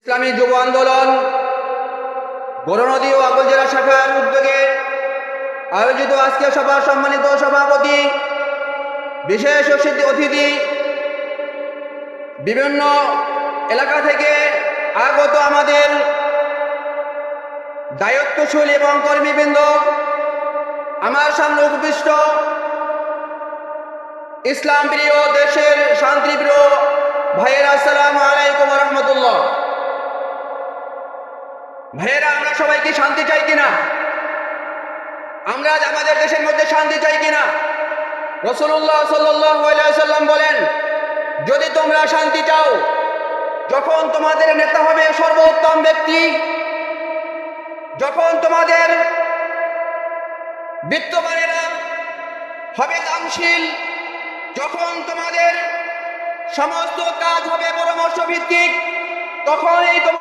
ইসলামী যুব আন্দোলন গৌরনদী ও আগল জেলা শাখার উদ্যোগে আয়োজিত আজকের সভার সম্মানিত সভাপতি, বিশেষ অতিথি, বিভিন্ন এলাকা থেকে আগত আমাদের দায়িত্বশীল এবং কর্মীবৃন্দ, আমার সামনে উপবিষ্ট ইসলাম প্রিয়, দেশের শান্তিপ্রিয় ভাইয়েরা, আসসালামু আলাইকুম ওয়া রাহমাতুল্লাহ। ভাইয়েরা, আমরা সবাই কি শান্তি চাই কিনা? আমরা আমাদের দেশের মধ্যে শান্তি চাই কিনা? রাসূলুল্লাহ সাল্লাল্লাহু আলাইহি ওয়াসাল্লাম বলেন, যদি তোমরা শান্তি চাও, যখন তোমাদের নেতা হবে সর্বোত্তম ব্যক্তি, যখন তোমাদের বিত্তবানেরা হবে দানশীল, যখন তোমাদের সমস্ত কাজ হবে পরামর্শ ভিত্তিক, তখনই